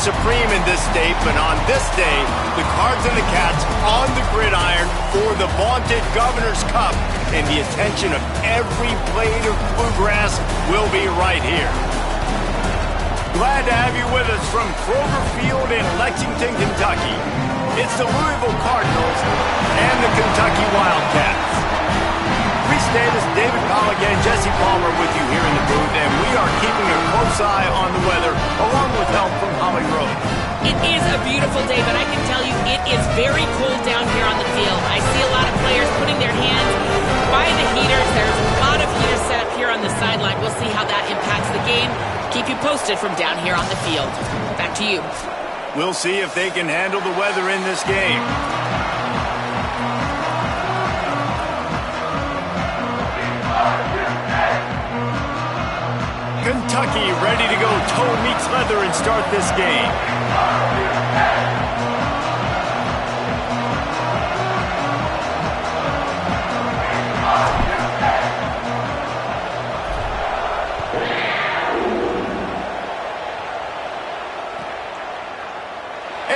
supreme in this state, but on this day, the Cards and the Cats on the gridiron for the vaunted Governor's Cup, and the attention of every blade of bluegrass will be right here. Glad to have you with us from Kroger Field in Lexington, Kentucky. It's the Louisville Cardinals and the Kentucky Wildcats. Reese Davis, David Colligan, Jesse Palmer with you here in the booth, and we are keeping a close eye on the weather, along with help from Holly Rowe. It is a beautiful day, but I can tell you it is very cold down here on the field. I see a lot of players putting their hands by the heaters. There's a lot of heaters set up here on the sideline. We'll see how that impacts the game. Keep you posted from down here on the field. Back to you. We'll see if they can handle the weather in this game. Kentucky ready to go toe meets leather and start this game.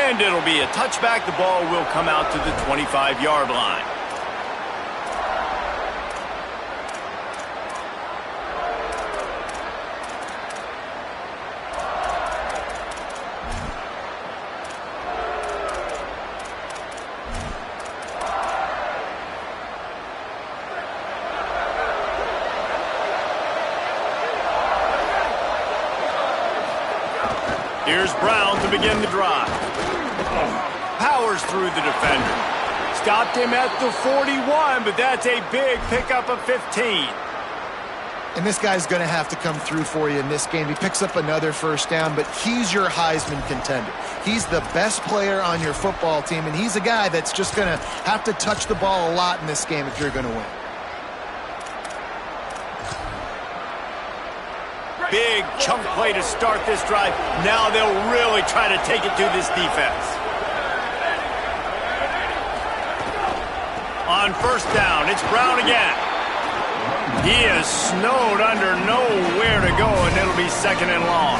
And it'll be a touchback. The ball will come out to the 25-yard line. Here's Brown to begin the drive. Powers through the defender. Stopped him at the 41, but that's a big pickup of 15. And this guy's going to have to come through for you in this game. He picks up another first down, but he's your Heisman contender. He's the best player on your football team, and he's a guy that's just going to have to touch the ball a lot in this game if you're going to win. Big chunk play to start this drive. Now they'll really try to take it to this defense. On first down, it's Brown again. He is snowed under, nowhere to go, and it'll be second and long.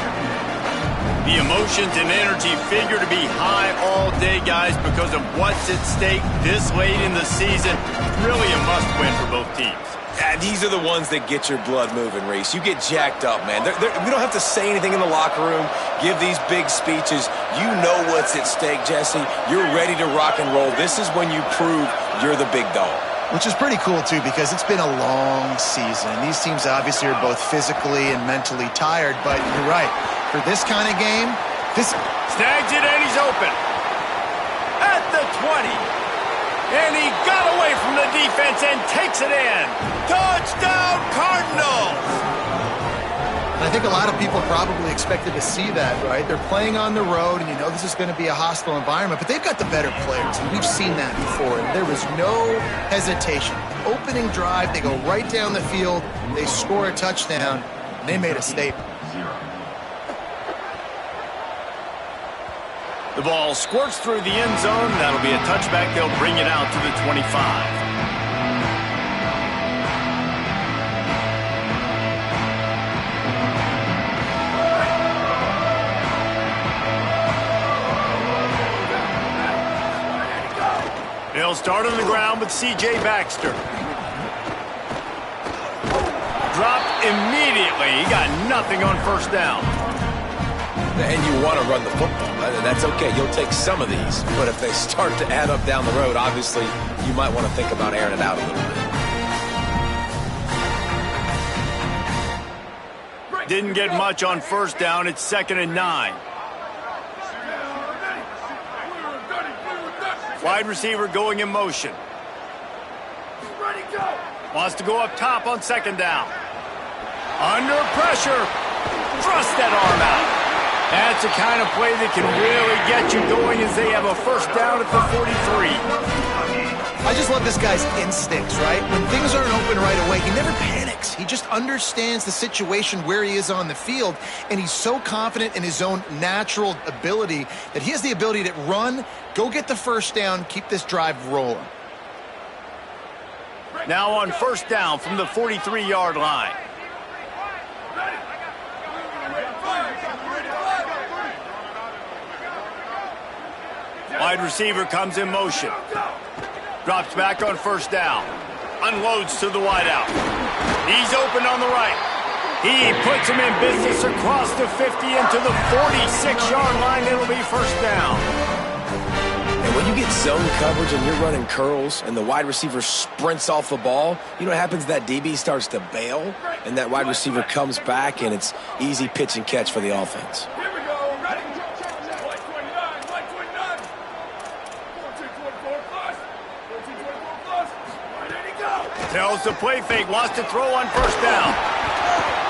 The emotions and energy figure to be high all day, guys, because of what's at stake this late in the season. Really a must-win for both teams. These are the ones that get your blood moving, Reese. You get jacked up, man. We don't have to say anything in the locker room, give these big speeches. You know what's at stake, Jesse. You're ready to rock and roll. This is when you prove you're the big dog. Which is pretty cool, too, because it's been a long season. These teams obviously are both physically and mentally tired, but you're right. For this kind of game, this... Snags it, and he's open. At the 20. And he got away from the defense and takes it in. Touchdown, Cardinals! I think a lot of people probably expected to see that, right? They're playing on the road, and you know this is going to be a hostile environment, but they've got the better players, and we've seen that before. And there was no hesitation. Opening drive, they go right down the field, they score a touchdown, and they made a statement. The ball squirts through the end zone. That'll be a touchback. They'll bring it out to the 25. They'll start on the ground with C.J. Baxter. Dropped immediately. He got nothing on first down. And you want to run the football. That's okay. You'll take some of these. But if they start to add up down the road, obviously, you might want to think about airing it out a little bit. Didn't get much on first down. It's 2nd and 9. Wide receiver going in motion. Wants to go up top on 2nd down. Under pressure. Thrust that arm out. That's the kind of play that can really get you going as they have a first down at the 43. I just love this guy's instincts, right? When things aren't open right away, he never panics. He just understands the situation where he is on the field, and he's so confident in his own natural ability that he has the ability to run, go get the first down, keep this drive rolling. Now on first down from the 43-yard line. Wide receiver comes in motion. Drops back on first down. Unloads to the wideout. He's open on the right. He puts him in business across the 50 into the 46-yard line. It'll be first down. And when you get zone coverage and you're running curls and the wide receiver sprints off the ball, you know what happens? That DB starts to bail, and that wide receiver comes back, and it's easy pitch and catch for the offense. Tells the play fake, wants to throw on first down.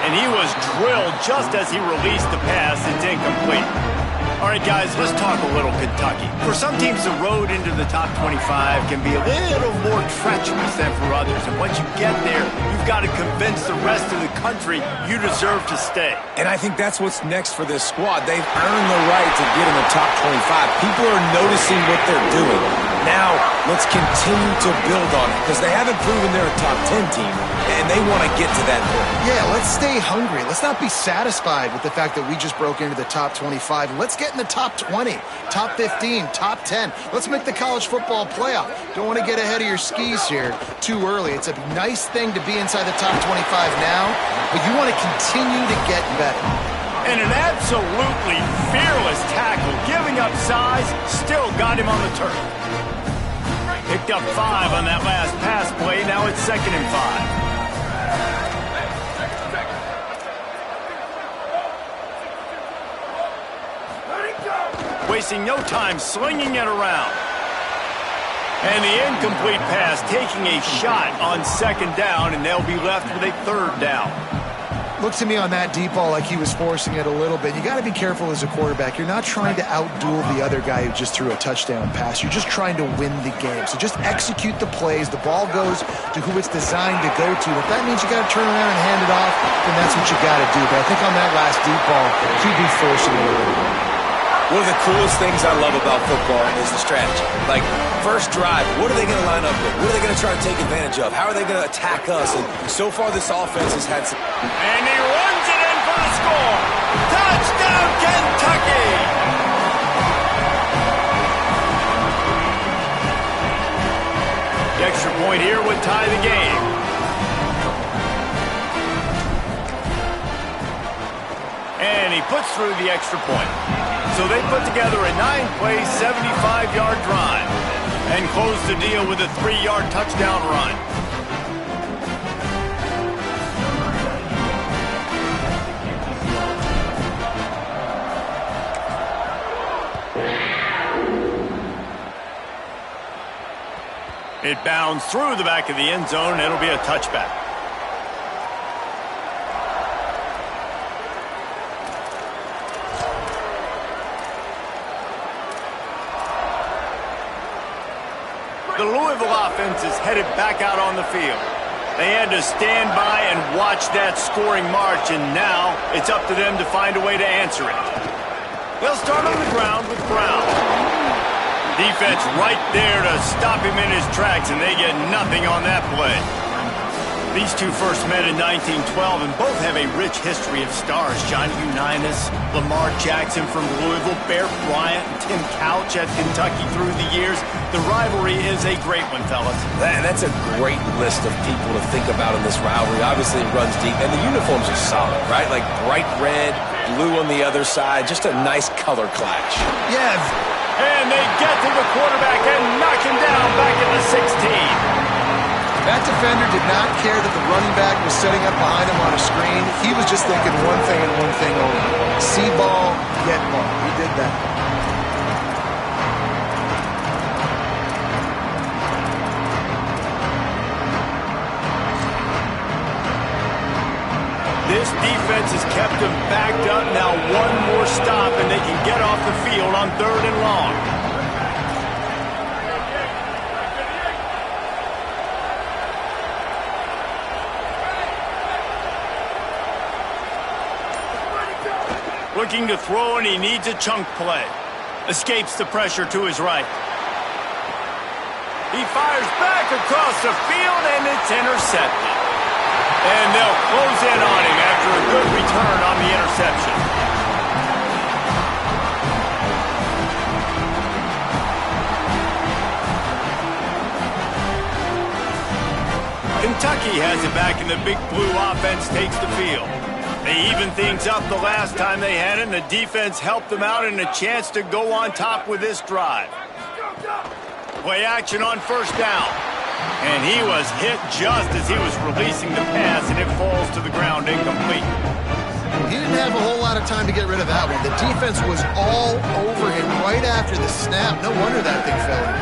And he was drilled just as he released the pass. It's incomplete. All right, guys, let's talk a little Kentucky. For some teams, the road into the top 25 can be a little more treacherous than for others. And once you get there, you've got to convince the rest of the country you deserve to stay. And I think that's what's next for this squad. They've earned the right to get in the top 25. People are noticing what they're doing. Now, let's continue to build on it because they haven't proven they're a top 10 team, and they want to get to that point. Yeah, let's stay hungry. Let's not be satisfied with the fact that we just broke into the top 25. Let's get in the top 20, top 15, top 10. Let's make the college football playoff. Don't want to get ahead of your skis here too early. It's a nice thing to be inside the top 25 now, but you want to continue to get better. And an absolutely fearless tackle, giving up size, still got him on the turf. Picked up 5 on that last pass play. Now it's 2nd and 5. Wasting no time slinging it around. And the incomplete pass taking a shot on 2nd down, and they'll be left with a 3rd down. Looks to me on that deep ball like he was forcing it a little bit. You got to be careful as a quarterback. You're not trying to outduel the other guy who just threw a touchdown pass. You're just trying to win the game. So just execute the plays. The ball goes to who it's designed to go to. If that means you got to turn around and hand it off, then that's what you got to do. But I think on that last deep ball, he'd be forcing it a little bit. One of the coolest things I love about football is the strategy. Like, first drive, what are they going to line up with? What are they going to try to take advantage of? How are they going to attack us? And so far, this offense has had some... And he runs it in for the score. Touchdown, Kentucky! The extra point here would tie the game. And he puts through the extra point. So they put together a 9-play, 75-yard drive and close the deal with a 3-yard touchdown run. It bounds through the back of the end zone. It'll be a touchback. The Louisville offense is headed back out on the field. They had to stand by and watch that scoring march, and now it's up to them to find a way to answer it. They'll start on the ground with Brown. Defense right there to stop him in his tracks, and they get nothing on that play. These two first met in 1912, and both have a rich history of stars. Johnny Unitas, Lamar Jackson from Louisville, Bear Bryant, and Tim Couch at Kentucky through the years. The rivalry is a great one, fellas. That's a great list of people to think about in this rivalry. Obviously, it runs deep, and the uniforms are solid, right? Like bright red, blue on the other side, just a nice color clash. Yeah. And they get to the quarterback and knock him down back at the 16. That defender did not care that the running back was setting up behind him on a screen. He was just thinking one thing and one thing only. See ball, get ball. He did that. This defense has kept them backed up. Now one more stop and they can get off the field on 3rd and long. Looking to throw, and he needs a chunk play. Escapes the pressure to his right. He fires back across the field, and it's intercepted. And they'll close in on him after a good return on the interception. Kentucky has it back, and the Big Blue offense takes the field. They evened things up the last time they had it, and the defense helped them out and a chance to go on top with this drive. Play action on first down. And he was hit just as he was releasing the pass, and it falls to the ground incomplete. He didn't have a whole lot of time to get rid of that one. The defense was all over him right after the snap. No wonder that thing fell in.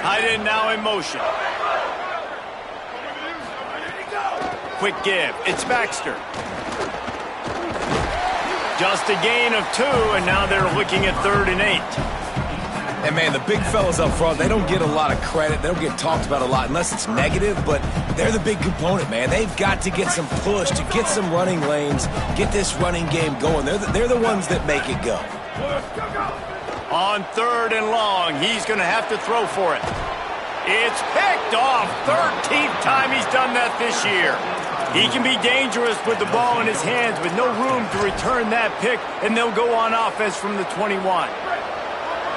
Tight end now in motion. Quick give. It's Baxter. Just a gain of 2, and now they're looking at 3rd and 8. And, man, the big fellas up front, they don't get a lot of credit. They don't get talked about a lot unless it's negative, but they're the big component, man. They've got to get some push, to get some running lanes, get this running game going. They're the ones that make it go. On 3rd and long, he's going to have to throw for it. It's picked off. 13th time he's done that this year. He can be dangerous with the ball in his hands with no room to return that pick, and they'll go on offense from the 21.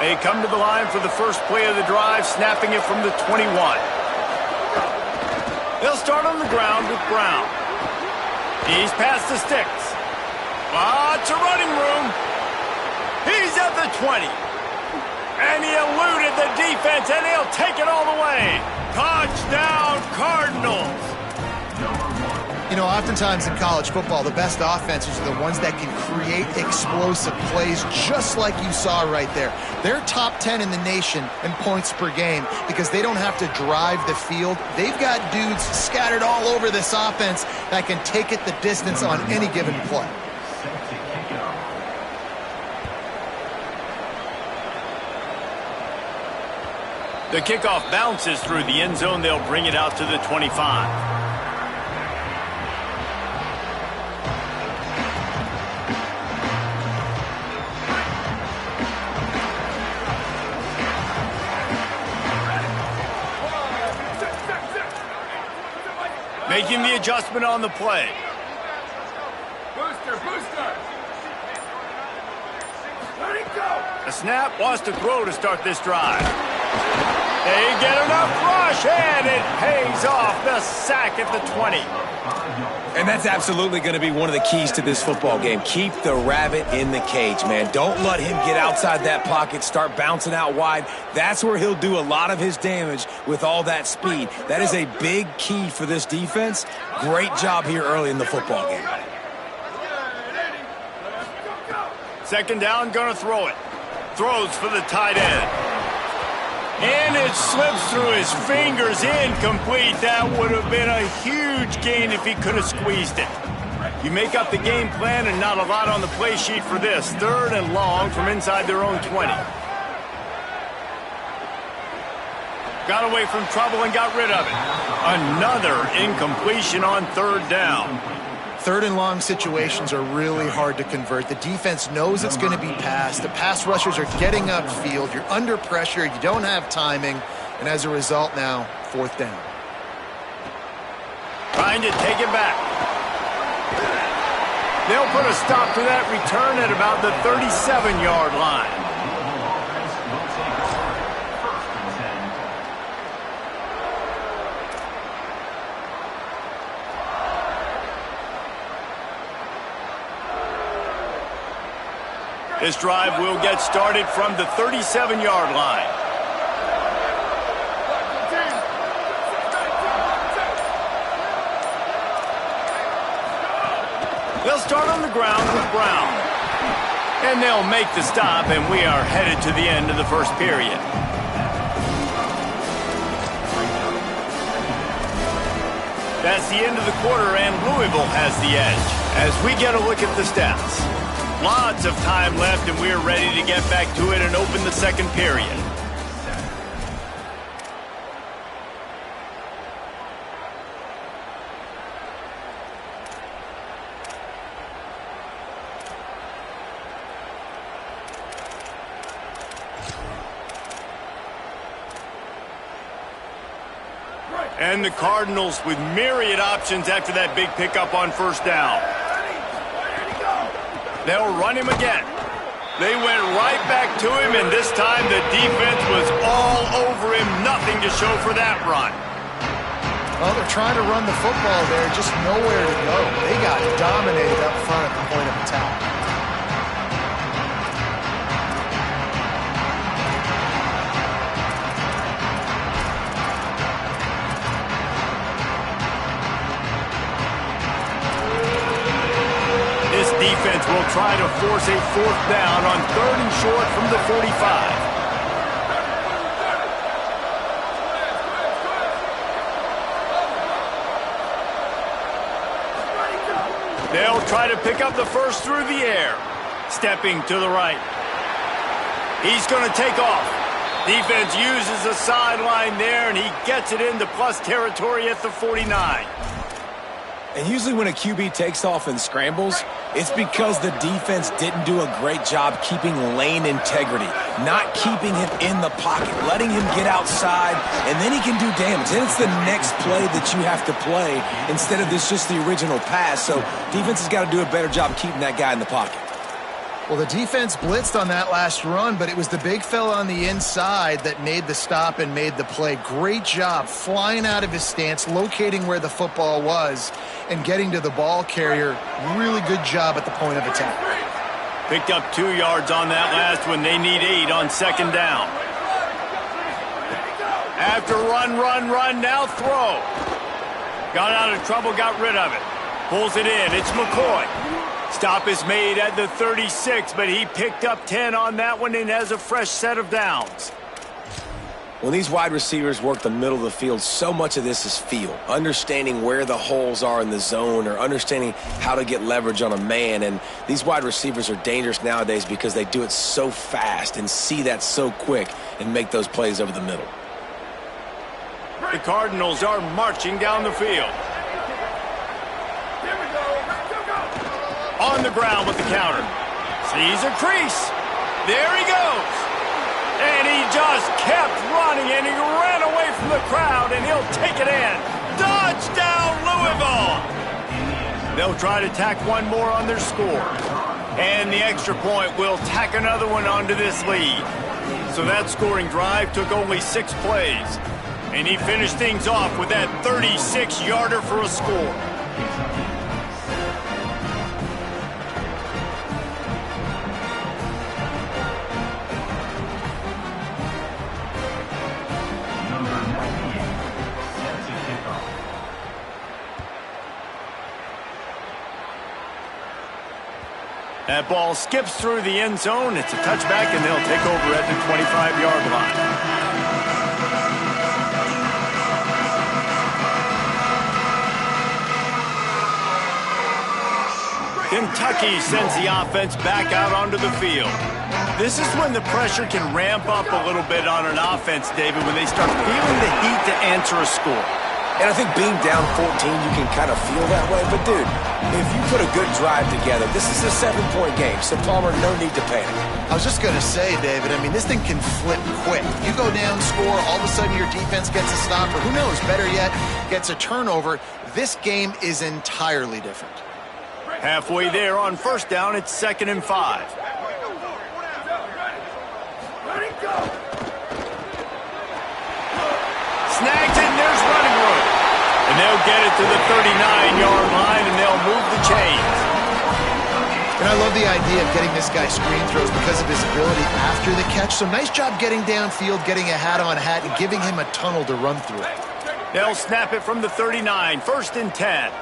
They come to the line for the first play of the drive, snapping it from the 21. They'll start on the ground with Brown. He's past the sticks. Lots of running room. He's at the 20. And he eluded the defense, and he'll take it all the way. Touchdown, Cardinals. You know, oftentimes in college football, the best offenses are the ones that can create explosive plays, just like you saw right there. They're top 10 in the nation in points per game because they don't have to drive the field. They've got dudes scattered all over this offense that can take it the distance on any given play. The kickoff bounces through the end zone. They'll bring it out to the 25. Making the adjustment on the play. Booster. Let it go. The snap wants to throw to start this drive. They get enough rush, and it pays off. The sack at the 20. And that's absolutely going to be one of the keys to this football game. Keep the rabbit in the cage, man. Don't let him get outside that pocket, start bouncing out wide. That's where he'll do a lot of his damage with all that speed. That is a big key for this defense. Great job here early in the football game. Second down, gonna throw it. Throws for the tight end. And it slips through his fingers, incomplete. That would have been a huge gain if he could have squeezed it. You make up the game plan and not a lot on the play sheet for this. 3rd and long from inside their own 20. Got away from trouble and got rid of it. Another incompletion on 3rd down. 3rd and long situations are really hard to convert. The defense knows it's going to be passed. The pass rushers are getting upfield. You're under pressure. You don't have timing. And as a result now, 4th down. Trying to take it back. They'll put a stop to that return at about the 37-yard line. This drive will get started from the 37-yard line. They'll start on the ground with Brown. And they'll make the stop, and we are headed to the end of the first period. That's the end of the quarter, and Louisville has the edge. As we get a look at the stats. Lots of time left, and we're ready to get back to it and open the second period. And the Cardinals with myriad options after that big pickup on first down. They'll run him again. They went right back to him, and this time the defense was all over him. Nothing to show for that run. Well, they're trying to run the football there, just nowhere to go. They got dominated up front at the point of attack. This defense will try to force a 4th down on 3rd and short from the 45. They'll try to pick up the first through the air. Stepping to the right. He's going to take off. Defense uses the sideline there, and he gets it into plus territory at the 49. And usually when a QB takes off and scrambles, it's because the defense didn't do a great job keeping lane integrity, not keeping him in the pocket, letting him get outside, and then he can do damage. Then it's the next play that you have to play instead of just the original pass. So defense has got to do a better job keeping that guy in the pocket. Well, the defense blitzed on that last run, but it was the big fella on the inside that made the stop and made the play. Great job flying out of his stance, locating where the football was, and getting to the ball carrier. Really good job at the point of attack. Picked up 2 yards on that last one. They need 8 on 2nd down. After run, now throw. Got out of trouble, got rid of it. Pulls it in. It's McCoy. Stop is made at the 36, but he picked up 10 on that one and has a fresh set of downs. When these wide receivers work the middle of the field, so much of this is feel. Understanding where the holes are in the zone or understanding how to get leverage on a man. And these wide receivers are dangerous nowadays because they do it so fast and see that so quick and make those plays over the middle. The Cardinals are marching down the field. On the ground with the counter. Sees a crease. There he goes. And he just kept running, and he ran away from the crowd, and he'll take it in. Touchdown, Louisville! They'll try to tack one more on their score. And the extra point will tack another one onto this lead. So that scoring drive took only 6 plays. And he finished things off with that 36-yarder for a score. That ball skips through the end zone. It's a touchback, and they'll take over at the 25-yard line. Kentucky sends the offense back out onto the field. This is when the pressure can ramp up a little bit on an offense, David, when they start feeling the heat to answer a score. And I think being down 14, you can kind of feel that way. But, dude, if you put a good drive together, this is a 7-point game. So, Palmer, no need to panic. I was just going to say, David, I mean, this thing can flip quick. You go down, score, all of a sudden your defense gets a stop, or who knows, better yet, gets a turnover. This game is entirely different. Halfway there on 1st down, it's 2nd and 5. Snags it, and there's running room. And they'll get it to the 39-yard line, and they'll move the chains. And I love the idea of getting this guy screen throws because of his ability after the catch. So nice job getting downfield, getting a hat-on-hat, and giving him a tunnel to run through. They'll snap it from the 39, 1st and 10.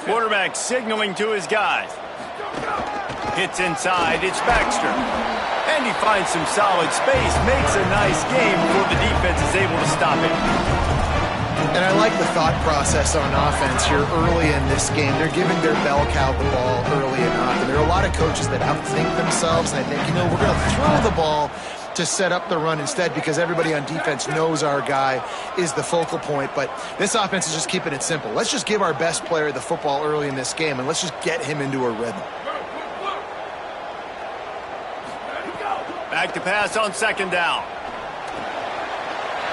Quarterback signaling to his guys. Hits inside, it's Baxter. And he finds some solid space, makes a nice game before the defense is able to stop it. And I like the thought process on offense here early in this game. They're giving their bell cow the ball early enough. And there are a lot of coaches that outthink themselves, and they think, we're going to throw the ball to set up the run instead because everybody on defense knows our guy is the focal point. But this offense is just keeping it simple. Let's just give our best player the football early in this game, and let's just get him into a rhythm. Back to pass on 2nd down.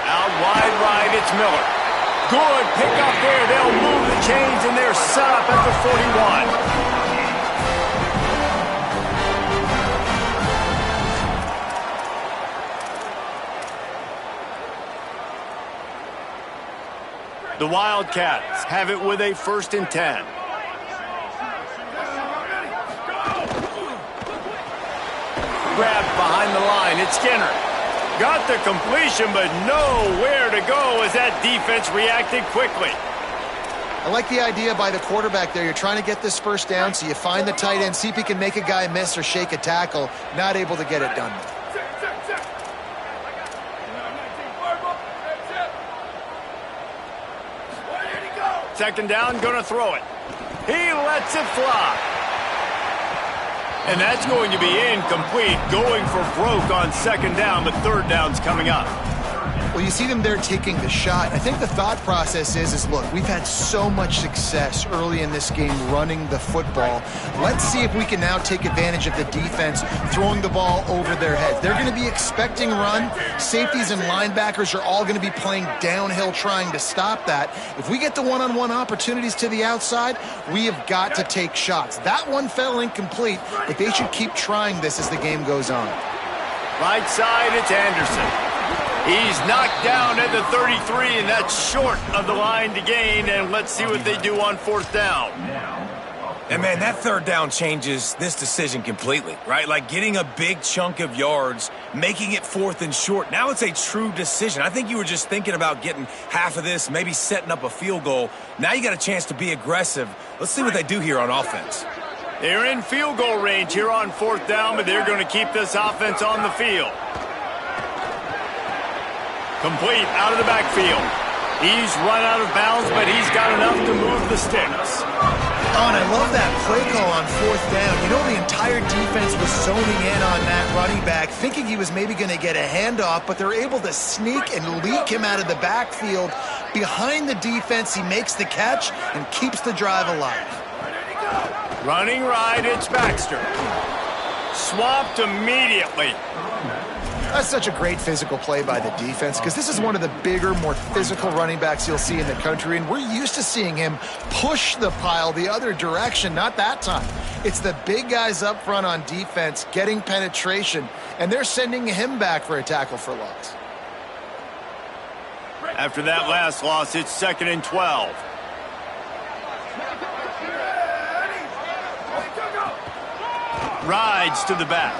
Out wide right, it's Miller. Good pick up there. They'll move the chains, and they're set up at the 41. The Wildcats have it with a 1st and 10. Grabbed behind the line. It's Skinner. Got the completion, but nowhere to go as that defense reacted quickly. I like the idea by the quarterback there. You're trying to get this 1st down, so you find the tight end, see if he can make a guy miss or shake a tackle. Not able to get it done. Second down, going to throw it. He lets it fly. And that's going to be incomplete, going for broke on 2nd down, but 3rd down's coming up. Well, you see them there taking the shot. I think the thought process is look, we've had so much success early in this game running the football. Let's see if we can now take advantage of the defense throwing the ball over their heads. They're going to be expecting run. Safeties and linebackers are all going to be playing downhill trying to stop that. If we get the one-on-one opportunities to the outside, we have got to take shots. That one fell incomplete, but they should keep trying this as the game goes on. Right side, it's Anderson. He's knocked down at the 33, and that's short of the line to gain, and let's see what they do on 4th down. And, man, that 3rd down changes this decision completely, right? Like getting a big chunk of yards, making it 4th and short. Now it's a true decision. I think you were just thinking about getting half of this, maybe setting up a field goal. Now you got a chance to be aggressive. Let's see what they do here on offense. They're in field goal range here on 4th down, but they're going to keep this offense on the field. Complete out of the backfield. He's run out of bounds, but he's got enough to move the sticks. Oh, and I love that play call on 4th down. You know, the entire defense was zoning in on that running back, thinking he was maybe going to get a handoff, but they're able to sneak and leak him out of the backfield. Behind the defense, he makes the catch and keeps the drive alive. Running right, it's Baxter. Swamped immediately. That's such a great physical play by the defense because this is one of the bigger, more physical running backs you'll see in the country, and we're used to seeing him push the pile the other direction. Not that time. It's the big guys up front on defense getting penetration, and they're sending him back for a tackle for loss. After that last loss, it's 2nd and 12. Rides to the back.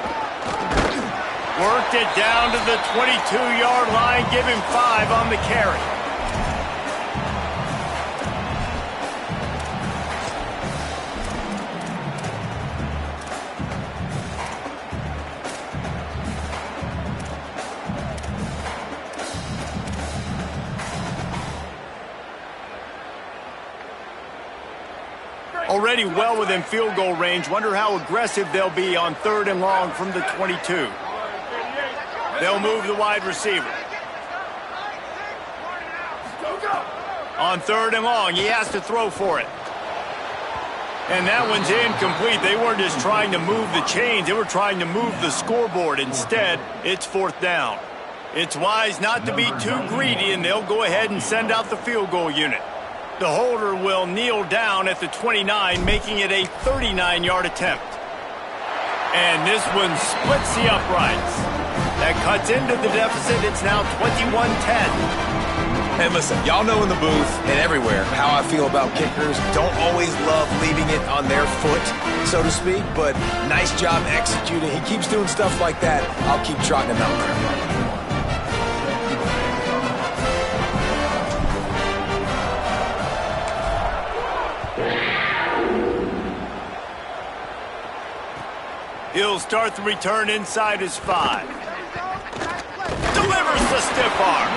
Worked it down to the 22-yard line. Give him 5 on the carry. Already well within field goal range. Wonder how aggressive they'll be on 3rd and long from the 22. They'll move the wide receiver. On 3rd and long, he has to throw for it. And that one's incomplete. They weren't just trying to move the chains. They were trying to move the scoreboard. Instead, it's 4th down. It's wise not to be too greedy, and they'll go ahead and send out the field goal unit. The holder will kneel down at the 29, making it a 39-yard attempt. And this one splits the uprights. That cuts into the deficit. It's now 21-10. And listen, y'all know in the booth and everywhere how I feel about kickers. Don't always love leaving it on their foot, so to speak, but nice job executing. He keeps doing stuff like that. I'll keep trotting him out there. He'll start the return inside his 5. Delivers the stiff arm.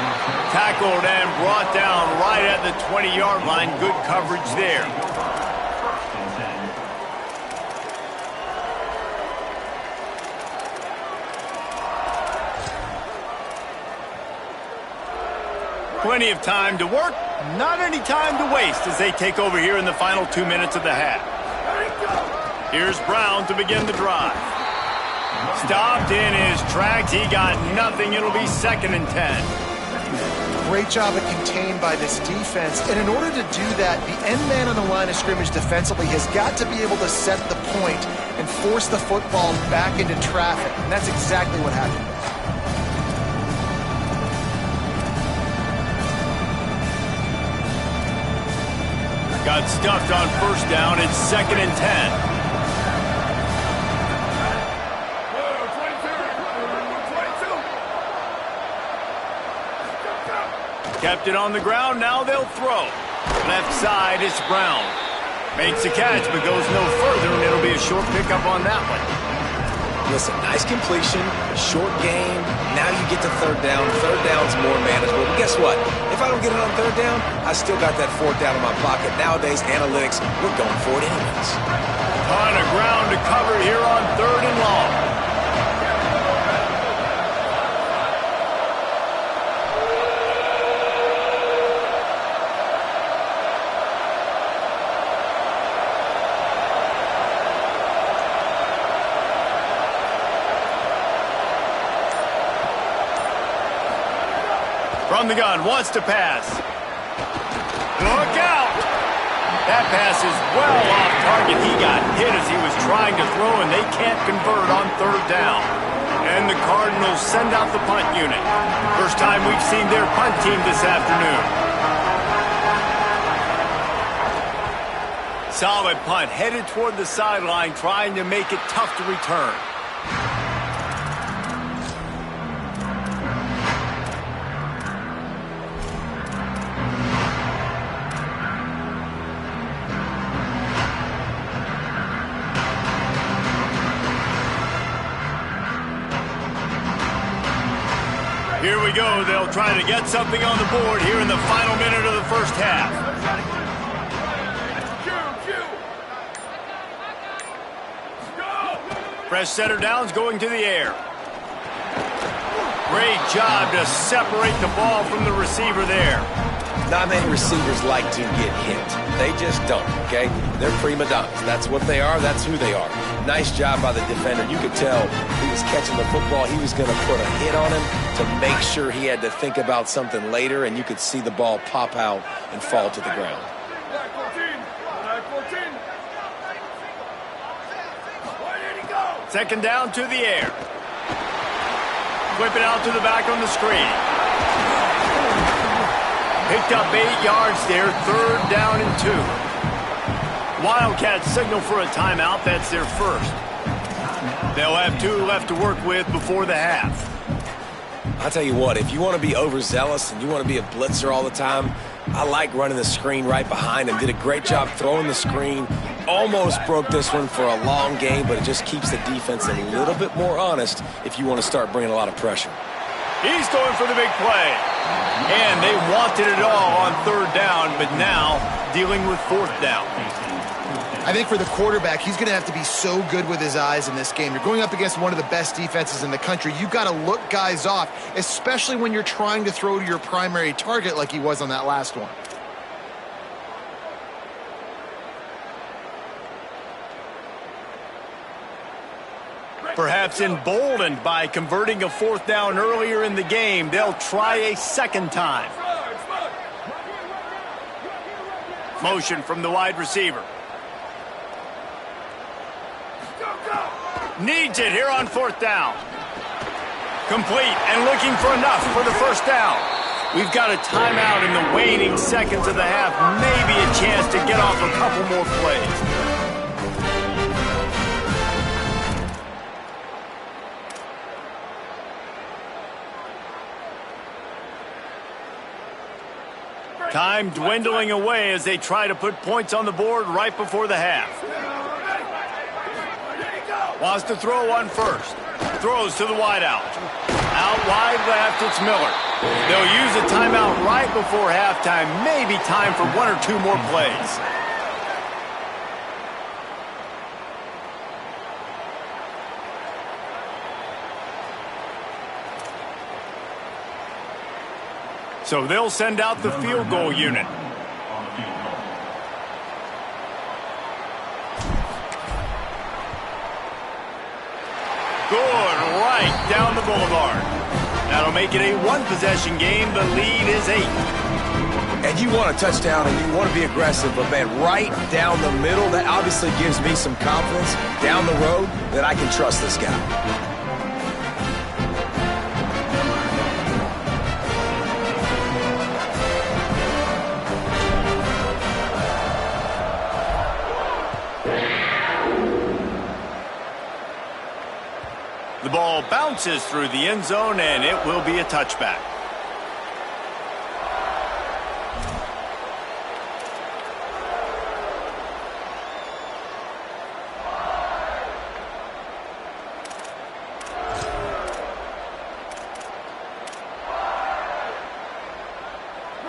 Tackled and brought down right at the 20-yard line. Good coverage there. Plenty of time to work, not any time to waste as they take over here in the final 2 minutes of the half. Here's Brown to begin the drive. Stopped in his tracks. He got nothing. It'll be 2nd and 10. Great job of contained by this defense. And in order to do that, the end man on the line of scrimmage defensively has got to be able to set the point and force the football back into traffic. And that's exactly what happened. Got stuffed on first down. It's 2nd and 10. Kept it on the ground. Now they'll throw. Left side, it's Brown. Makes the catch, but goes no further, and it'll be a short pickup on that one. Listen, nice completion, short game. Now you get to third down. Third down's more manageable. But guess what? If I don't get it on third down, I still got that fourth down in my pocket. Nowadays, analytics, we're going for it anyways. Ton of ground to cover here on 3rd and long. From the gun, wants to pass. Look out! That pass is well off target. He got hit as he was trying to throw, and they can't convert on 3rd down. And the Cardinals send out the punt unit. First time we've seen their punt team this afternoon. Solid punt, headed toward the sideline, trying to make it tough to return. Here we go. They'll try to get something on the board here in the final minute of the first half. Fresh center downs going to the air. Great job to separate the ball from the receiver there. Not many receivers like to get hit. They just don't, okay? They're prima donnas. That's what they are. That's who they are. Nice job by the defender. You could tell he was catching the football. He was going to put a hit on him to make sure he had to think about something later, and you could see the ball pop out and fall to the ground. Second down to the air. Whip it out to the back on the screen. Picked up 8 yards there, 3rd down and 2. Wildcats signal for a timeout. That's their first. They'll have 2 left to work with before the half. I'll tell you what, if you want to be overzealous and you want to be a blitzer all the time, I like running the screen right behind him. Did a great job throwing the screen. Almost broke this one for a long game, but it just keeps the defense a little bit more honest if you want to start bringing a lot of pressure. He's going for the big play. And they wanted it all on 3rd down, but now dealing with 4th down. I think for the quarterback, he's going to have to be so good with his eyes in this game. You're going up against one of the best defenses in the country. You've got to look guys off, especially when you're trying to throw to your primary target like he was on that last one. Perhaps emboldened by converting a 4th down earlier in the game, they'll try a second time. Motion from the wide receiver. Needs it here on 4th down. Complete and looking for enough for the first down. We've got a timeout in the waning seconds of the half. Maybe a chance to get off a couple more plays. Time dwindling away as they try to put points on the board right before the half. Wants to throw on first. Throws to the wideout. Out wide left, it's Miller. They'll use a timeout right before halftime. Maybe time for 1 or 2 more plays. So they'll send out the field goal unit. Good, right down the boulevard. That'll make it a 1-possession game. The lead is 8. And you want a touchdown and you want to be aggressive, but man, right down the middle, that obviously gives me some confidence down the road that I can trust this guy. bounces through the end zone, and it will be a touchback.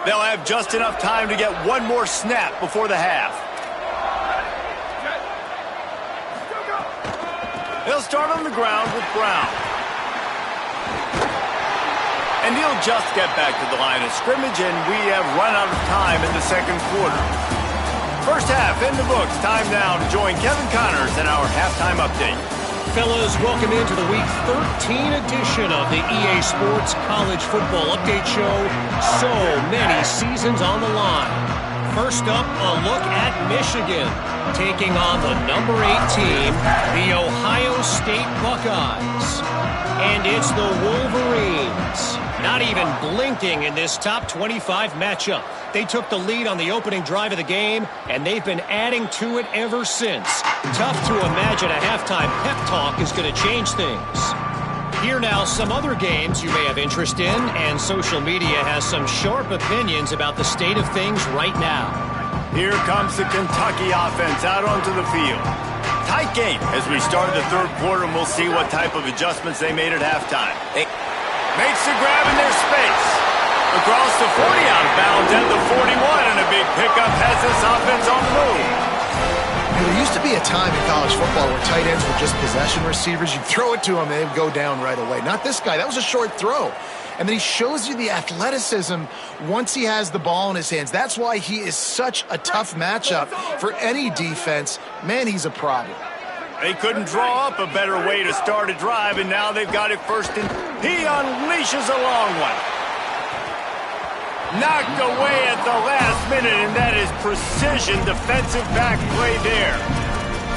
They'll have just enough time to get one more snap before the half. They'll start on the ground with Brown. And he'll just get back to the line of scrimmage, and we have run out of time in the second quarter. First half in the books. Time now to join Kevin Connors in our halftime update. Fellas, welcome into the Week 13 edition of the EA Sports College Football Update Show. So many seasons on the line. First up, a look at Michigan, taking on the number 8 team, the Ohio State Buckeyes. And it's the Wolverines, not even blinking in this top 25 matchup. They took the lead on the opening drive of the game, and they've been adding to it ever since. Tough to imagine a halftime pep talk is going to change things. Here now, some other games you may have interest in, and social media has some sharp opinions about the state of things right now. Here comes the Kentucky offense out onto the field. Tight game as we start the third quarter, and we'll see what type of adjustments they made at halftime. Makes the grab in their space. Across the 40, out of bounds at the 41, and a big pickup has this offense on the move. There used to be a time in college football where tight ends were just possession receivers. You'd throw it to them, and they'd go down right away. Not this guy. That was a short throw. And then he shows you the athleticism once he has the ball in his hands. That's why he is such a tough matchup for any defense. Man, he's a problem. They couldn't draw up a better way to start a drive, and now they've got it first, and he unleashes a long one. Knocked away at the last minute, and that is precision defensive back play there.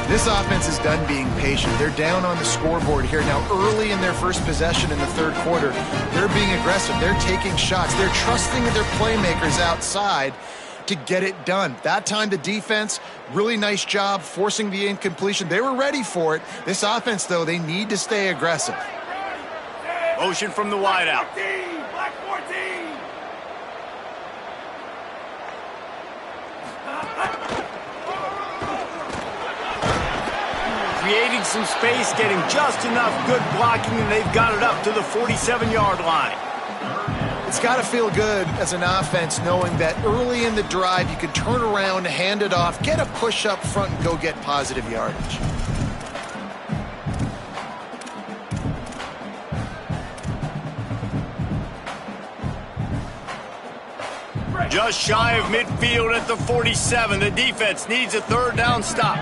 This offense is done being patient. They're down on the scoreboard here. Now, early in their first possession in the third quarter, they're being aggressive. They're taking shots. They're trusting their playmakers outside to get it done. That time, the defense, really nice job forcing the incompletion. They were ready for it. This offense, though, they need to stay aggressive. Motion from the wideout. Black 14. Creating some space, getting just enough good blocking, and they've got it up to the 47-yard line. It's got to feel good as an offense knowing that early in the drive you can turn around, hand it off, get a push up front, and go get positive yardage. Just shy of midfield at the 47. The defense needs a third down stop.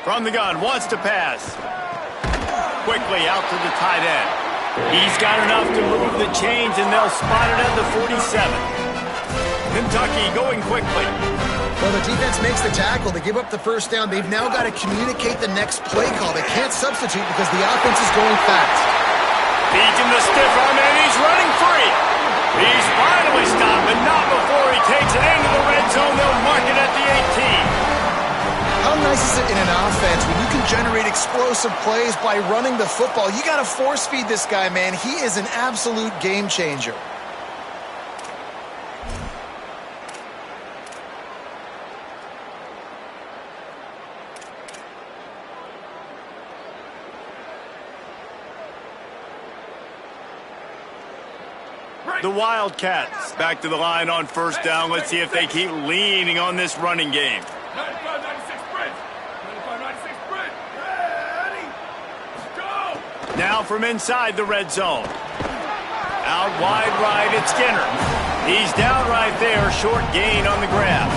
From the gun, wants to pass. Quickly out to the tight end. He's got enough to move the chains, and they'll spot it at the 47. Kentucky going quickly. Well, the defense makes the tackle. They give up the first down. They've now got to communicate the next play call. They can't substitute because the offense is going fast. Beating the stiff arm, and he's running free. He's finally stopped, but not before he takes it into the red zone. They'll mark it at the 18. How nice is it in an offense when you can generate explosive plays by running the football? You got to force feed this guy, man. He is an absolute game changer. The Wildcats back to the line on first down. Let's see if they keep leaning on this running game. 95, 96 sprint. 95, 96 sprint. Ready. Go. Now from inside the red zone. Out wide right, it's Skinner. He's down right there, short gain on the grab.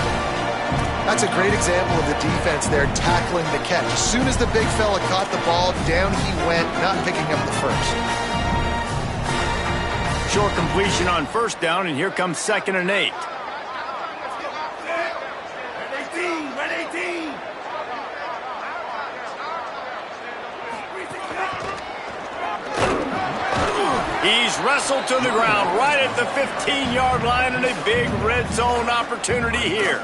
That's a great example of the defense there tackling the catch. As soon as the big fella caught the ball, down he went, not picking up the first. Short completion on first down, and here comes 2nd and 8. Red 18, red 18. He's wrestled to the ground right at the 15-yard line, and a big red zone opportunity here.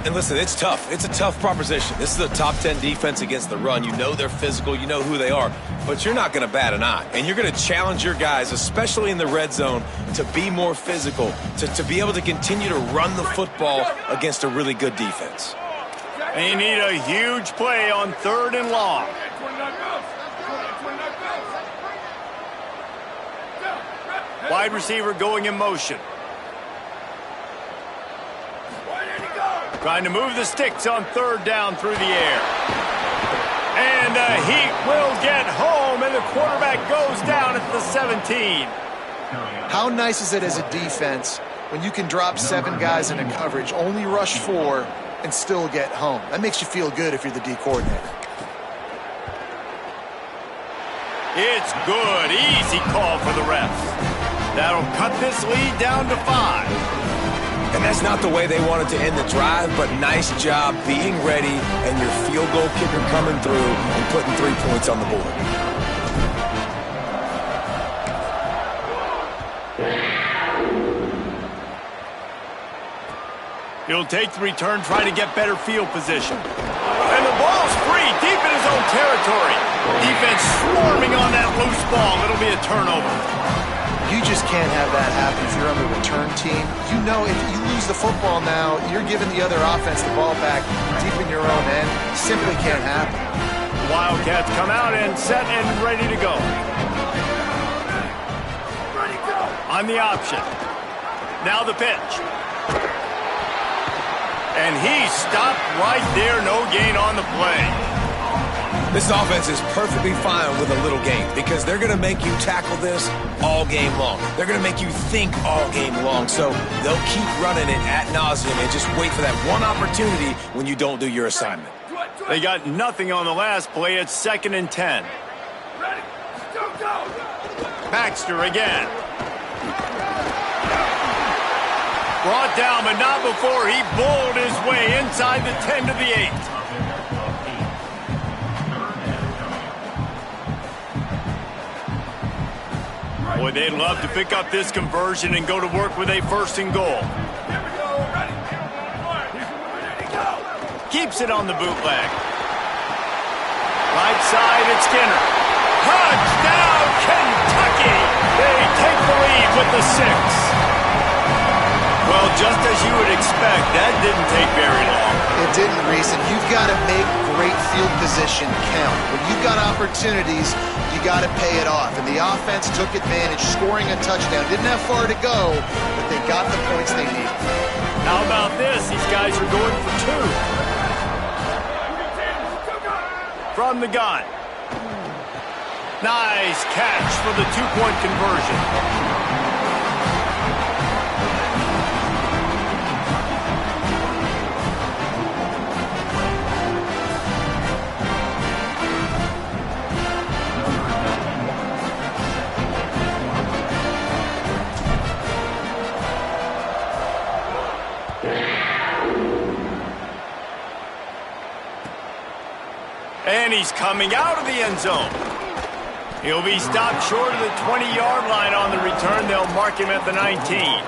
And listen, it's tough. It's a tough proposition. This is a top 10 defense against the run. You know they're physical. You know who they are. But you're not going to bat an eye. And you're going to challenge your guys, especially in the red zone, to be more physical, to be able to continue to run the football against a really good defense. They need a huge play on 3rd and long. Wide receiver going in motion. Trying to move the sticks on 3rd down through the air. And he will get home, and the quarterback goes down at the 17. How nice is it as a defense when you can drop 7 guys into coverage, only rush 4, and still get home? That makes you feel good if you're the D coordinator. It's good. Easy call for the refs. That'll cut this lead down to 5. And that's not the way they wanted to end the drive, but nice job being ready and your field goal kicker coming through and putting 3 points on the board. He'll take the return, try to get better field position. And the ball's free, deep in his own territory. Defense swarming on that loose ball. It'll be a turnover. You just can't have that happen if you're on the return team. You know if you lose the football now, you're giving the other offense the ball back deep in your own end. Simply can't happen. The Wildcats come out and set and ready to go. On the option. Now the pitch. And he stopped right there. No gain on the play. This offense is perfectly fine with a little game because they're going to make you tackle this all game long. They're going to make you think all game long. So they'll keep running it ad nauseum and just wait for that one opportunity when you don't do your assignment. They got nothing on the last play. It's 2nd and 10. Baxter again. Brought down, but not before he bowled his way inside the 10 to the 8. Boy, they'd love to pick up this conversion and go to work with a 1st and goal. Keeps it on the bootleg. Right side, it's Skinner. Touchdown, Kentucky! They take the lead with the 6. Well, just as you would expect, that didn't take very long. It didn't, Reese, and you've got to make great field position count. When you've got opportunities, you got to pay it off. And the offense took advantage, scoring a touchdown. Didn't have far to go, but they got the points they needed. How about this? These guys are going for 2. From the gun. Nice catch for the 2-point conversion. And he's coming out of the end zone. He'll be stopped short of the 20-yard line on the return. They'll mark him at the 19.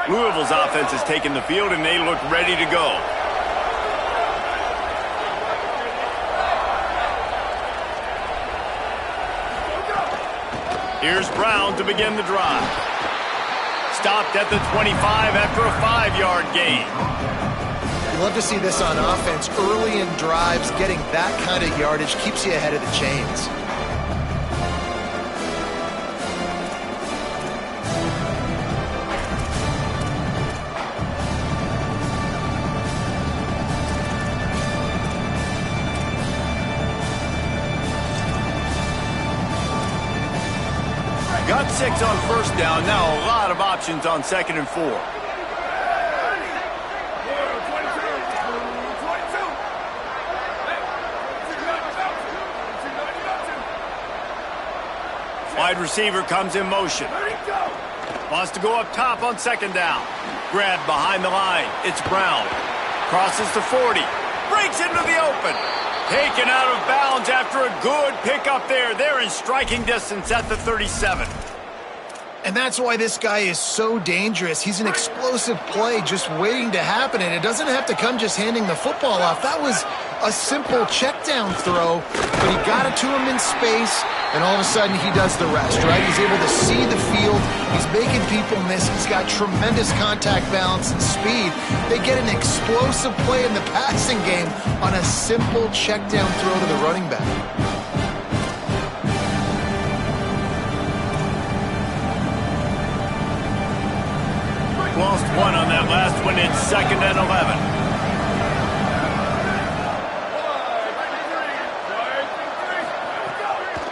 Louisville's offense has taken the field, and they look ready to go. Here's Brown to begin the drive. Stopped at the 25 after a 5-yard gain. You love to see this on offense. Early in drives, getting that kind of yardage keeps you ahead of the chains. Got 6 on 1st down. Now a lot of options on 2nd and 4. Wide receiver comes in motion. Wants to go up top on 2nd down. Grabbed behind the line. It's Brown. Crosses to 40. breaks into the open. Taken out of bounds after a good pickup there. They're in striking distance at the 37. And that's why this guy is so dangerous. He's an explosive play just waiting to happen, and it doesn't have to come just handing the football off. That was a simple check-down throw, but he got it to him in space, and all of a sudden he does the rest, right? He's able to see the field. He's making people miss. He's got tremendous contact balance and speed. They get an explosive play in the passing game on a simple check-down throw to the running back. Lost one on that last one. It's 2nd and 11.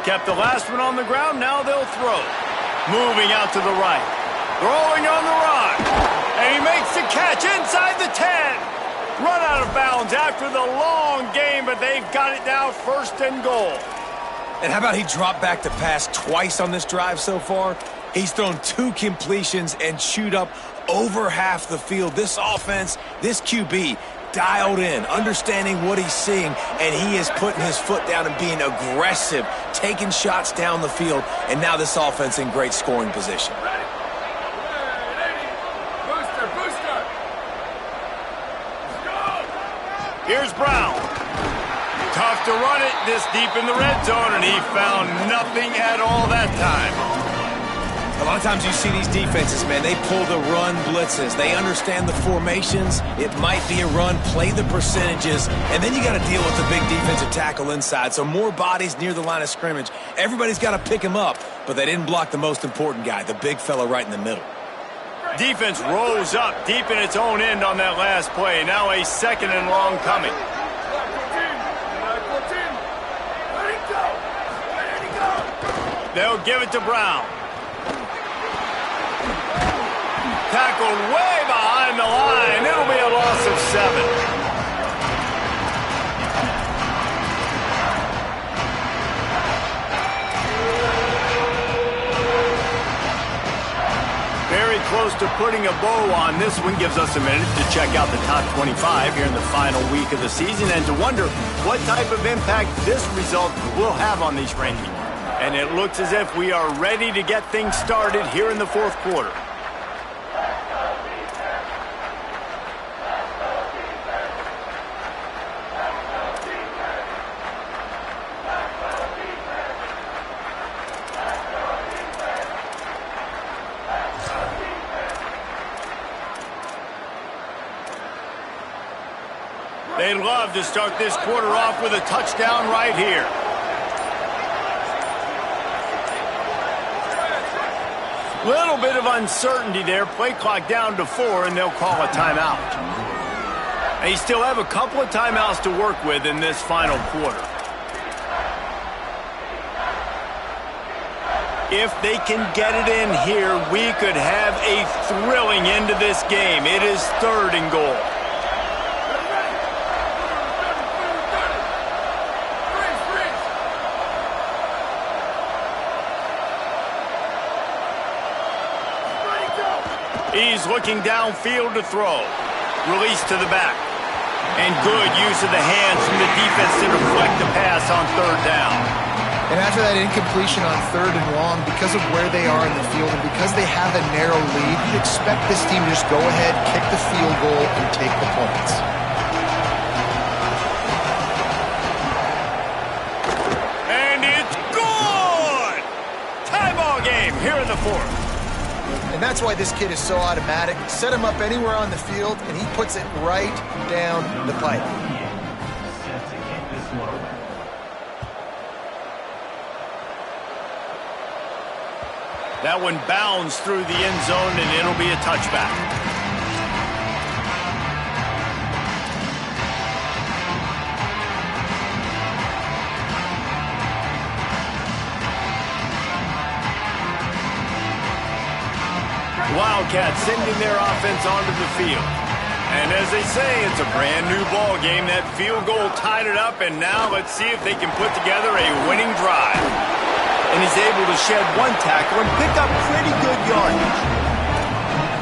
Kept the last one on the ground. Now they'll throw. Moving out to the right. Throwing on the run. And he makes the catch inside the 10. Run out of bounds after the long game, but they've got it now 1st and goal. And how about he dropped back to pass twice on this drive so far? He's thrown 2 completions and chewed up over half the field. This offense, this QB, dialed in, understanding what he's seeing, and he is putting his foot down and being aggressive, taking shots down the field, and now this offense in great scoring position. Booster, booster. Here's Brown. Tough to run it this deep in the red zone, and he found nothing at all that time. A lot of times you see these defenses, man, they pull the run blitzes. They understand the formations. It might be a run, play the percentages, and then you got to deal with the big defensive tackle inside. So more bodies near the line of scrimmage. Everybody's got to pick him up, but they didn't block the most important guy, the big fella right in the middle. Defense rose up deep in its own end on that last play. Now a 2nd and long coming. They'll give it to Brown. Tackled way behind the line. It'll be a loss of 7. Very close to putting a bow on. This one gives us a minute to check out the top 25 here in the final week of the season and to wonder what type of impact this result will have on these rankings. And it looks as if we are ready to get things started here in the 4th quarter. They'd love to start this quarter off with a touchdown right here. Little bit of uncertainty there. Play clock down to 4, and they'll call a timeout. They still have a couple of timeouts to work with in this final quarter. If they can get it in here, we could have a thrilling end to this game. It is 3rd and goal. He's looking downfield to throw. Release to the back. And good use of the hands from the defense to deflect the pass on 3rd down. And after that incompletion on 3rd and long, because of where they are in the field and because they have a narrow lead, you'd expect this team to just go ahead, kick the field goal, and take the points. And it's good! Tie ball game here in the 4th. And that's why this kid is so automatic. Set him up anywhere on the field, and he puts it right down the pipe. That one bounds through the end zone, and it'll be a touchback. Wildcats sending their offense onto the field. And as they say, it's a brand new ball game. That field goal tied it up, and now let's see if they can put together a winning drive. And he's able to shed one tackle and pick up pretty good yardage.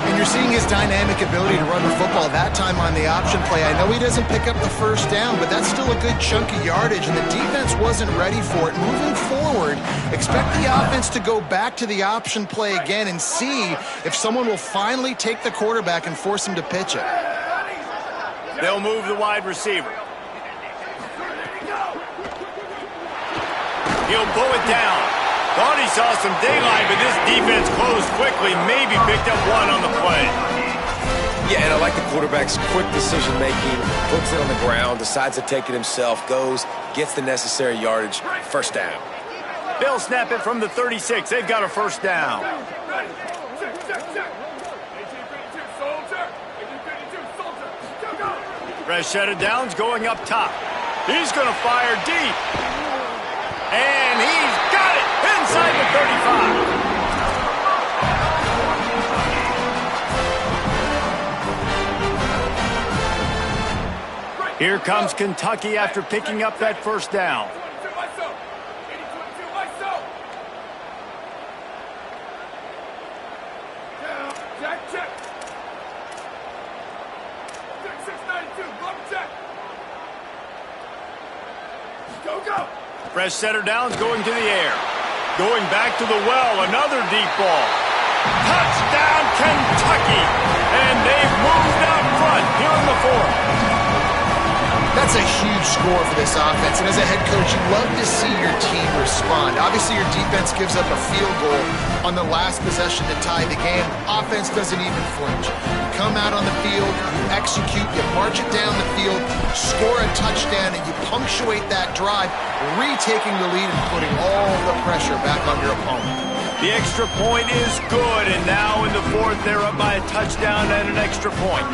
And you're seeing his dynamic ability to run the football, that time on the option play. I know he doesn't pick up the first down, but that's still a good chunk of yardage, and the defense wasn't ready for it. Moving forward, expect the offense to go back to the option play again and see if someone will finally take the quarterback and force him to pitch it. They'll move the wide receiver. He'll pull it down. Thought he saw some daylight, but this defense closed quickly, maybe picked up one on the play. Yeah, and I like the quarterback's quick decision-making, puts it on the ground, decides to take it himself, goes, gets the necessary yardage, first down. They'll snap it from the 36. They've got a first down. Fresh set of downs going up top. He's going to fire deep. And he's got it inside the 35. Here comes Kentucky after picking up that first down. Fresh setter downs going to the air. Going back to the well, another deep ball. Touchdown, Kentucky! And they've moved out front here in the fourth. That's a huge score for this offense, and as a head coach, you love to see your team respond. Obviously, your defense gives up a field goal on the last possession to tie the game. Offense doesn't even flinch. You come out on the field, you execute, you march it down the field, score a touchdown, and you punctuate that drive, retaking the lead and putting all the pressure back on your opponent. The extra point is good, and now in the fourth, they're up by a touchdown and an extra point.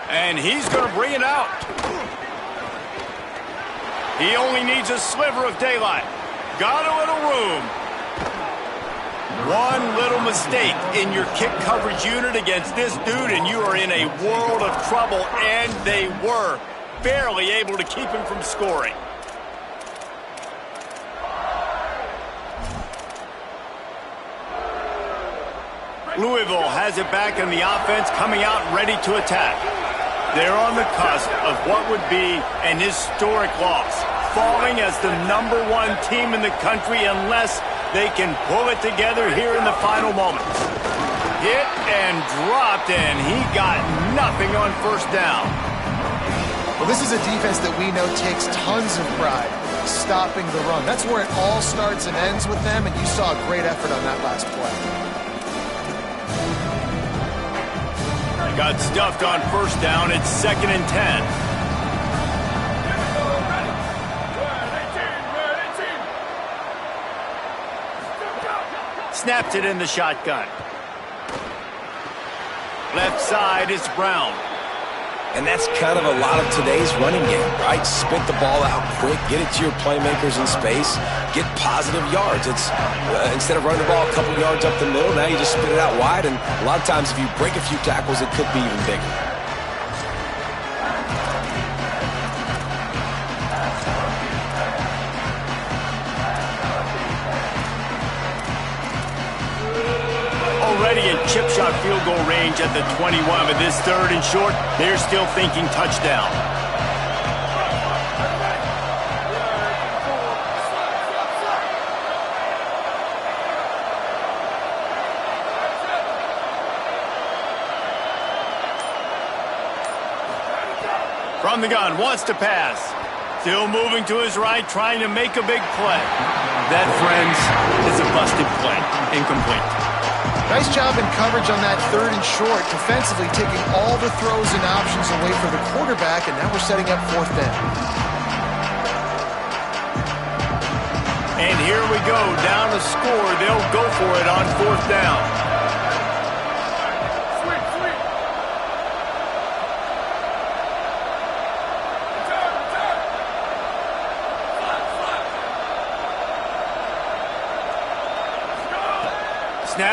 And he's going to bring it out. He only needs a sliver of daylight. Got a little room. One little mistake in your kick coverage unit against this dude, and you are in a world of trouble, and they were barely able to keep him from scoring. Louisville has it back in the offense, coming out ready to attack. They're on the cusp of what would be an historic loss, falling as the #1 team in the country unless they can pull it together here in the final moments. Hit and dropped, and he got nothing on first down. Well, this is a defense that we know takes tons of pride stopping the run. That's where it all starts and ends with them, and you saw a great effort on that last play. Got stuffed on first down. It's 2nd and 10. Snapped it in the shotgun. Left side, it's Brown. And that's kind of a lot of today's running game, right? Spit the ball out quick, get it to your playmakers in space, get positive yards. It's instead of running the ball a couple yards up the middle, now you just spit it out wide, and a lot of times if you break a few tackles, it could be even bigger. Already in chip shot field goal range at the 21, but this 3rd and short, they're still thinking touchdown. From the gun, wants to pass. Still moving to his right, trying to make a big play. That, friends, is a busted play. Incomplete. Nice job in coverage on that 3rd and short, defensively taking all the throws and options away from the quarterback, and now we're setting up 4th down. And here we go, down to score. They'll go for it on 4th down.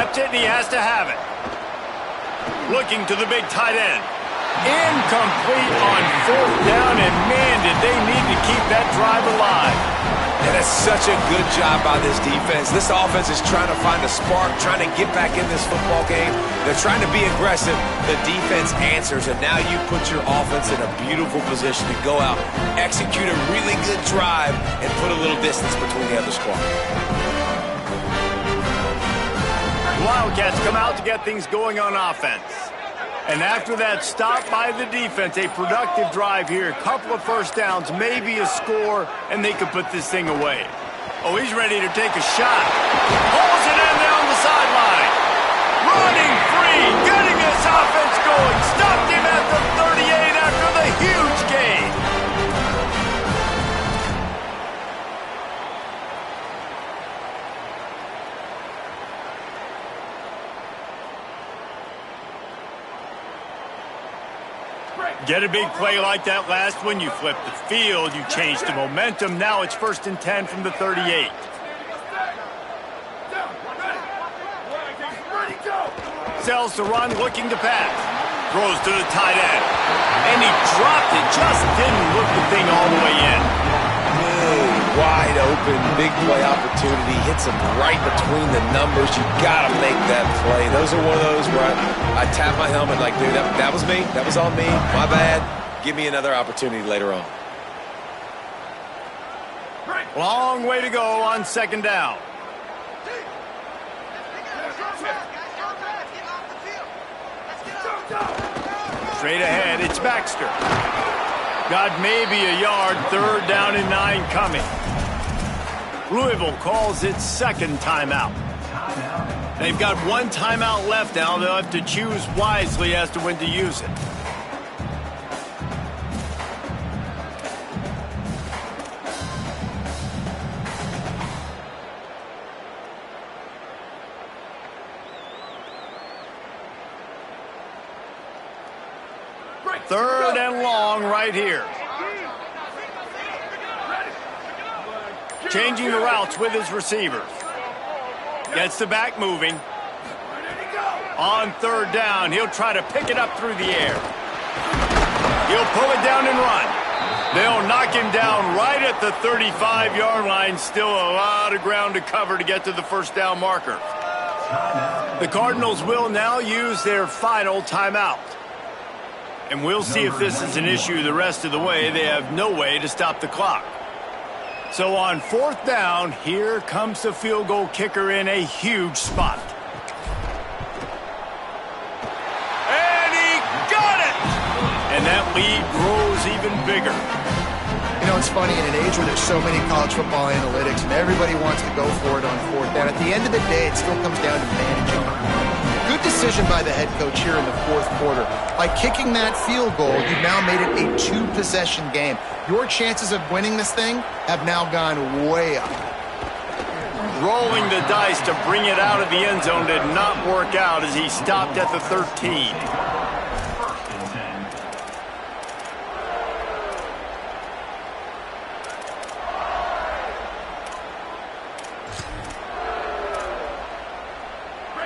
Snaps it, and he has to have it. Looking to the big tight end. Incomplete on 4th down, and man, did they need to keep that drive alive. And that's such a good job by this defense. This offense is trying to find a spark, trying to get back in this football game. They're trying to be aggressive. The defense answers, and now you put your offense in a beautiful position to go out, execute a really good drive, and put a little distance between the other squad. Wildcats come out to get things going on offense. And after that stop by the defense, a productive drive here, a couple of first downs, maybe a score, and they could put this thing away. Oh, he's ready to take a shot. Pulls it in down the sideline. Running free, getting his offense going. Stopped him at the 38 after the huge gain. Get a big play like that last one, you flip the field, you change the momentum. Now it's 1st and 10 from the 38. Sells to run, looking to pass. Throws to the tight end. And he dropped it, just didn't look the thing all the way in. Wide open, big play opportunity. Hits him right between the numbers. You got to make that play. Those are one of those where I tap my helmet like, dude, that was me. That was on me. My bad. Give me another opportunity later on. Long way to go on 2nd down. Straight ahead, it's Baxter. Got maybe a yard, 3rd down and 9 coming. Louisville calls its 2nd timeout. They've got 1 timeout left now. They'll have to choose wisely as to when to use it. Third and long right here. Changing the routes with his receivers. Gets the back moving. On 3rd down, he'll try to pick it up through the air. He'll pull it down and run. They'll knock him down right at the 35-yard line. Still a lot of ground to cover to get to the 1st down marker. The Cardinals will now use their final timeout. And we'll see if this is an issue the rest of the way. They have no way to stop the clock. So on 4th down, here comes the field goal kicker in a huge spot. And he got it! And that lead grows even bigger. You know, it's funny, in an age where there's so many college football analytics and everybody wants to go for it on 4th down, at the end of the day, it still comes down to managing. Good decision by the head coach here in the 4th quarter. By kicking that field goal, you've now made it a 2-possession game. Your chances of winning this thing have now gone way up. Rolling the dice to bring it out of the end zone did not work out as he stopped at the 13.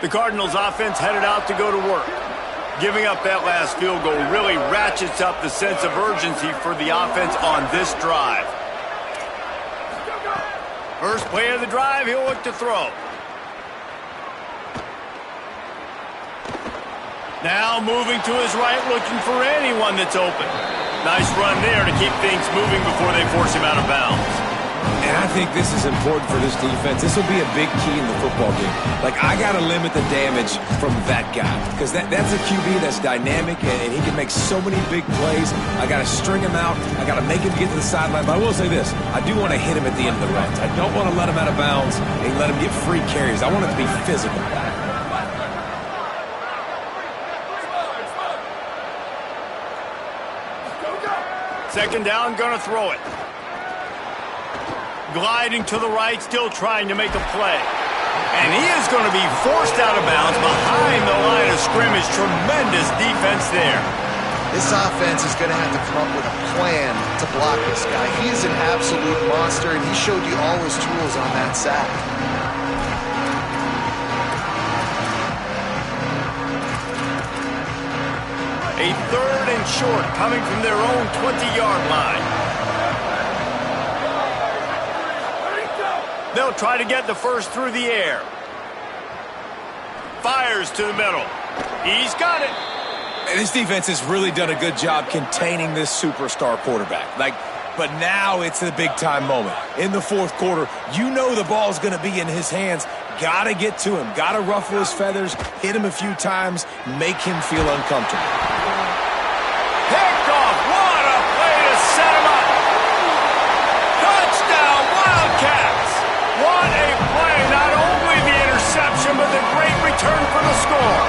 The Cardinals offense headed out to go to work. Giving up that last field goal really ratchets up the sense of urgency for the offense on this drive. First play of the drive, he'll look to throw. Now moving to his right, looking for anyone that's open. Nice run there to keep things moving before they force him out of bounds. And I think this is important for this defense. This will be a big key in the football game. Like, I got to limit the damage from that guy because that's a QB that's dynamic and he can make so many big plays. I got to string him out. I got to make him get to the sideline. But I will say this. I do want to hit him at the end of the routes. I don't want to let him out of bounds and let him get free carries. I want it to be physical. Second down, gonna throw it. Gliding to the right, still trying to make a play. And he is going to be forced out of bounds behind the line of scrimmage. Tremendous defense there. This offense is going to have to come up with a plan to block this guy. He is an absolute monster, and he showed you all his tools on that sack. short, coming from their own 20-yard line. They'll try to get the first through the air. Fires to the middle. He's got it. And this defense has really done a good job containing this superstar quarterback. But now it's the big-time moment. In the fourth quarter, you know the ball's going to be in his hands. Got to get to him. Got to ruffle his feathers, hit him a few times, make him feel uncomfortable. Picked off. What a play to set him up. Touchdown, Wildcats. What a play. Not only the interception, but the great return for the score.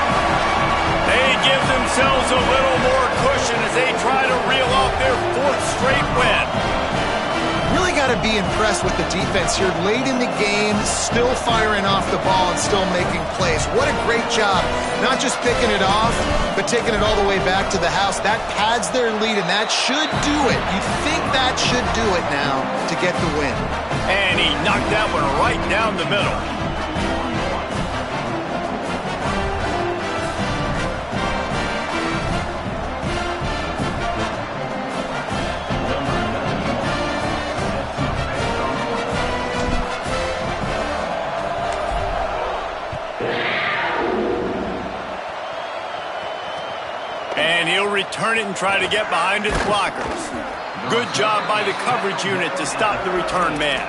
They give themselves a little more cushion as they try to reel off their fourth straight win. Really got to be impressed with the defense here. Late in the game, still firing off the ball and still making plays. What a great job. Not just picking it off, but taking it all the way back to the house. That pads their lead, and that should do it. You think that should do it now to get the win. And he knocked that one right down the middle. And he'll return it and try to get behind his blockers. Good job by the coverage unit to stop the return man.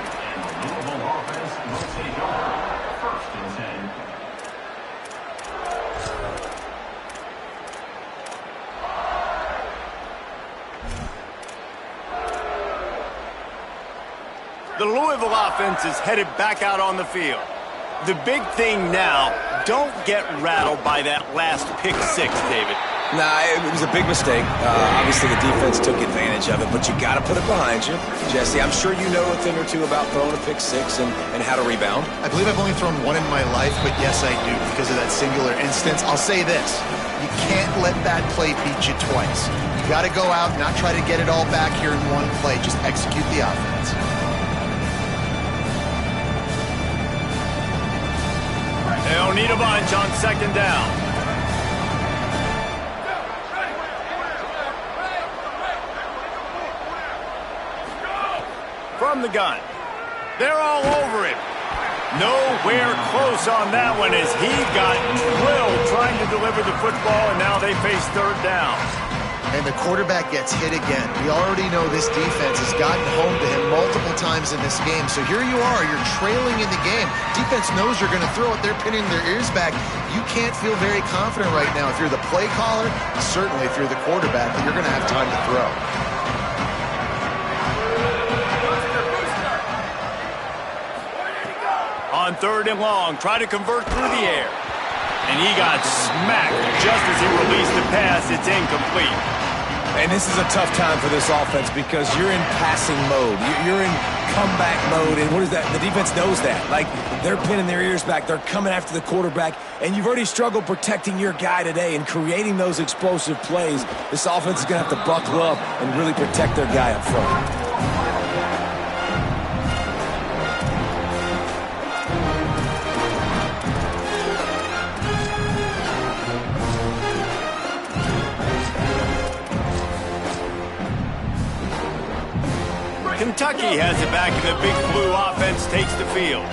The Louisville offense is headed back out on the field. The big thing now, don't get rattled by that last pick six, David. Nah, it was a big mistake. Obviously, the defense took advantage of it, but you got to put it behind you. Jesse, I'm sure you know a thing or two about throwing a pick six and how to rebound. I believe I've only thrown one in my life, but yes, I do because of that singular instance. I'll say this. You can't let that play beat you twice. You got to go out and not try to get it all back here in one play. Just execute the offense. They'll need a bunch on second down. From the gun. They're all over him. Nowhere close on that one as he got drilled trying to deliver the football, and now they face third down. And the quarterback gets hit again. We already know this defense has gotten home to him multiple times in this game. So here you are, you're trailing in the game. Defense knows you're going to throw it. They're pinning their ears back. You can't feel very confident right now if you're the play caller, certainly if you're the quarterback, that you're going to have time to throw. On third and long, try to convert through the air. And he got smacked just as he released the pass. It's incomplete. And this is a tough time for this offense because you're in passing mode. You're in comeback mode. And what is that? The defense knows that. Like, they're pinning their ears back. They're coming after the quarterback. And you've already struggled protecting your guy today and creating those explosive plays. This offense is going to have to buckle up and really protect their guy up front. Kentucky has it back, and the Big Blue offense takes the field.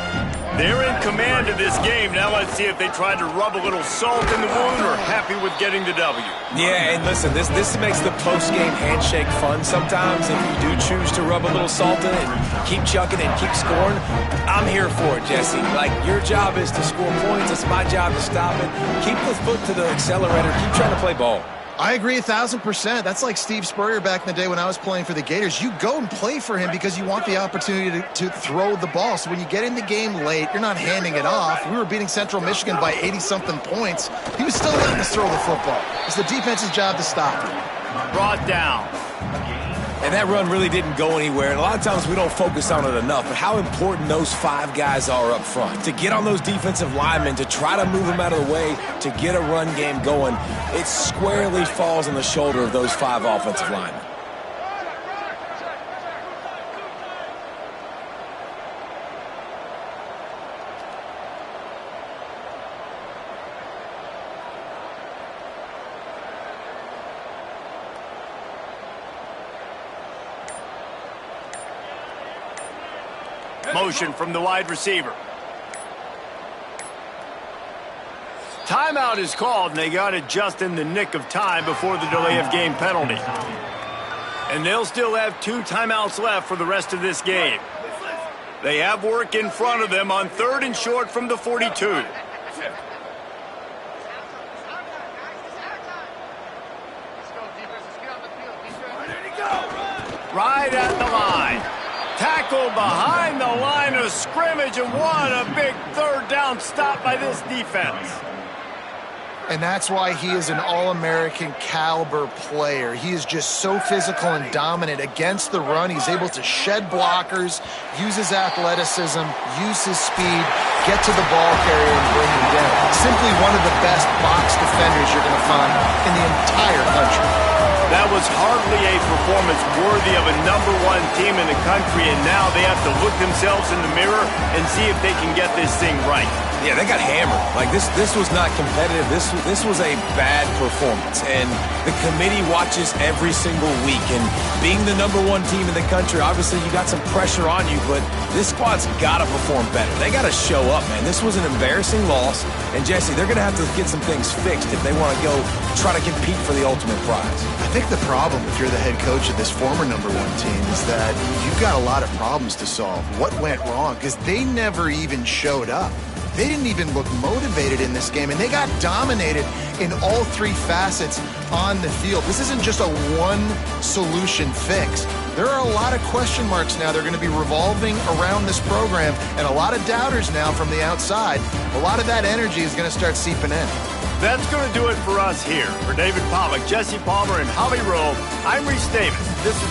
They're in command of this game. Now let's see if they try to rub a little salt in the wound or happy with getting the W. Yeah, and listen, this makes the post-game handshake fun sometimes. If you do choose to rub a little salt in it and keep chucking and keep scoring, I'm here for it, Jesse. Like, your job is to score points. It's my job to stop it. Keep the foot to the accelerator. Keep trying to play ball. I agree 1,000%. That's like Steve Spurrier back in the day when I was playing for the Gators. You go and play for him because you want the opportunity to throw the ball. So when you get in the game late, you're not handing it off. We were beating Central Michigan by 80-something points. He was still letting us throw the football. It's the defense's job to stop him. Brought down. And that run really didn't go anywhere. And a lot of times we don't focus on it enough. But how important those five guys are up front. To get on those defensive linemen, to try to move them out of the way, to get a run game going, it squarely falls on the shoulder of those five offensive linemen. motion from the wide receiver. Timeout is called, and they got it just in the nick of time before the delay of game penalty. And they'll still have 2 timeouts left for the rest of this game. They have work in front of them on 3rd and short from the 42. Right at the line. Tackled behind the line of scrimmage, and what a big 3rd down stop by this defense. And that's why he is an All-American caliber player. He is just so physical and dominant against the run. He's able to shed blockers, use his athleticism, use his speed, get to the ball carrier and bring him down. Simply one of the best box defenders you're going to find in the entire country. That was hardly a performance worthy of a #1 team in the country, and now they have to look themselves in the mirror and see if they can get this thing right. Yeah, they got hammered. Like, this was not competitive. This was a bad performance. And the committee watches every single week. And being the #1 team in the country, obviously you got some pressure on you, but this squad's got to perform better. They got to show up, man. This was an embarrassing loss. And, Jesse, they're going to have to get some things fixed if they want to go try to compete for the ultimate prize. I think the problem, if you're the head coach of this former #1 team, is that you've got a lot of problems to solve. What went wrong? Because they never even showed up. They didn't even look motivated in this game, and they got dominated in all 3 facets on the field. This isn't just a one-solution fix. There are a lot of question marks now. They're going to be revolving around this program, and a lot of doubters now from the outside. A lot of that energy is going to start seeping in. That's going to do it for us here. For David Pollack, Jesse Palmer, and Holly Rowe, I'm Reese Davis. This is